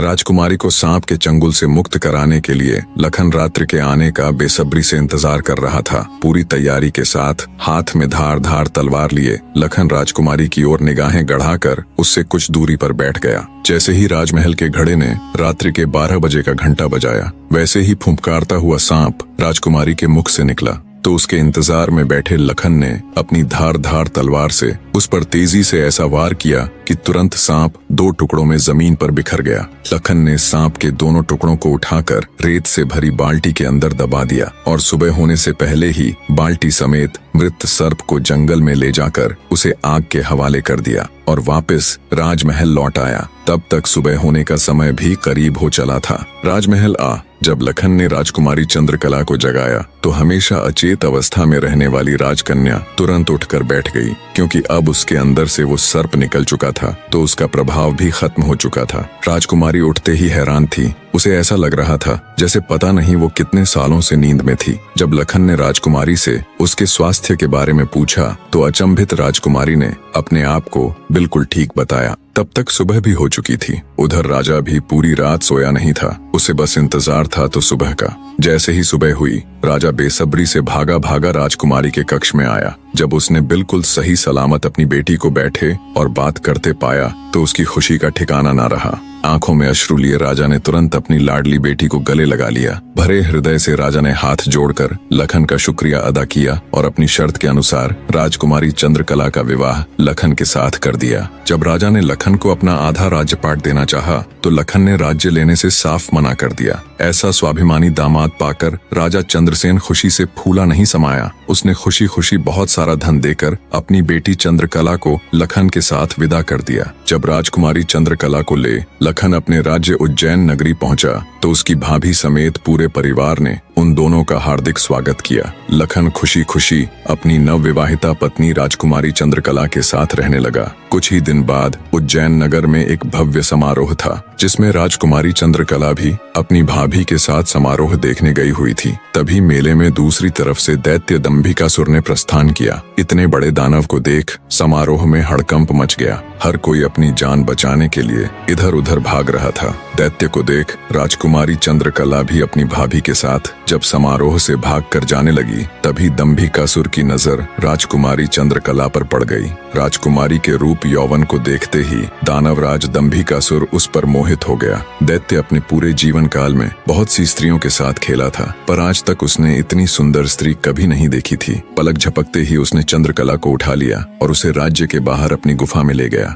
राजकुमारी को सांप के चंगुल से मुक्त कराने के लिए लखन रात्रि के आने का बेसब्री से इंतजार कर रहा था। पूरी तैयारी के साथ हाथ में धार धार तलवार लिए लखन राजकुमारी की ओर निगाहें गड़ाकर उससे कुछ दूरी पर बैठ गया। जैसे ही राजमहल के घड़े ने रात्रि के 12 बजे का घंटा बजाया, वैसे ही फुंफकारता हुआ सांप राजकुमारी के मुख से निकला तो उसके इंतजार में बैठे लखन ने अपनी धार धार तलवार से उस पर तेजी से ऐसा वार किया कि तुरंत सांप 2 टुकड़ों में जमीन पर बिखर गया। लखन ने सांप के दोनों टुकड़ों को उठाकर रेत से भरी बाल्टी के अंदर दबा दिया और सुबह होने से पहले ही बाल्टी समेत मृत सर्प को जंगल में ले जाकर उसे आग के हवाले कर दिया और वापस राजमहल लौट आया। तब तक सुबह होने का समय भी करीब हो चला था। राजमहल जब लखन ने राजकुमारी चंद्रकला को जगाया तो हमेशा अचेत अवस्था में रहने वाली राजकन्या तुरंत उठकर बैठ गई, क्योंकि अब उसके अंदर से वो सर्प निकल चुका था तो उसका प्रभाव भी खत्म हो चुका था। राजकुमारी उठते ही हैरान थी। उसे ऐसा लग रहा था जैसे पता नहीं वो कितने सालों से नींद में थी। जब लखन ने राजकुमारी से उसके स्वास्थ्य के बारे में पूछा तो अचंभित राजकुमारी ने अपने आप को बिल्कुल ठीक बताया। तब तक सुबह भी हो चुकी थी। उधर राजा भी पूरी रात सोया नहीं था। उसे बस इंतजार था तो सुबह का। जैसे ही सुबह हुई, राजा बेसब्री से भागा भागा राजकुमारी के कक्ष में आया। जब उसने बिल्कुल सही सलामत अपनी बेटी को बैठे और बात करते पाया तो उसकी खुशी का ठिकाना ना रहा। आंखों में अश्रु लिए राजा ने तुरंत अपनी लाडली बेटी को गले लगा लिया। भरे हृदय से राजा ने हाथ जोड़कर लखन का शुक्रिया अदा किया और अपनी शर्त के अनुसार राजकुमारी चंद्रकला का विवाह लखन के साथ कर दिया। जब राजा ने लखन को अपना आधा राज्यपाट देना चाहा तो लखन ने राज्य लेने से साफ मना कर दिया। ऐसा स्वाभिमानी दामाद पाकर राजा चंद्रसेन खुशी से फूला नहीं समाया। उसने खुशी खुशी बहुत सारा धन देकर अपनी बेटी चंद्रकला को लखन के साथ विदा कर दिया। जब राजकुमारी चंद्रकला को ले लखन अपने राज्य उज्जैन नगरी पहुंचा तो उसकी भाभी समेत पूरे परिवार ने उन दोनों का हार्दिक स्वागत किया। लखन खुशी खुशी अपनी नवविवाहिता पत्नी राजकुमारी चंद्रकला के साथ रहने लगा। कुछ ही दिन बाद उज्जैन नगर में एक भव्य समारोह था, जिसमें राजकुमारी चंद्रकला भी अपनी भाभी के साथ समारोह देखने गई हुई थी। तभी मेले में दूसरी तरफ से दैत्य दंभिकासुर ने प्रस्थान किया। इतने बड़े दानव को देख समारोह में हड़कंप मच गया। हर कोई अपनी जान बचाने के लिए इधर उधर भाग रहा था। दैत्य को देख राजकुमारी चंद्रकला भी अपनी भाभी के साथ जब समारोह से भागकर जाने लगी, तभी दंभिकासुर की नजर राजकुमारी चंद्रकला पर पड़ गई। राजकुमारी के रूप यौवन को देखते ही दानवराज दंभिकासुर उस पर मोहित हो गया। दैत्य अपने पूरे जीवन काल में बहुत सी स्त्रियों के साथ खेला था, पर आज तक उसने इतनी सुंदर स्त्री कभी नहीं देखी थी। पलक झपकते ही उसने चंद्रकला को उठा लिया और उसे राज्य के बाहर अपनी गुफा में ले गया।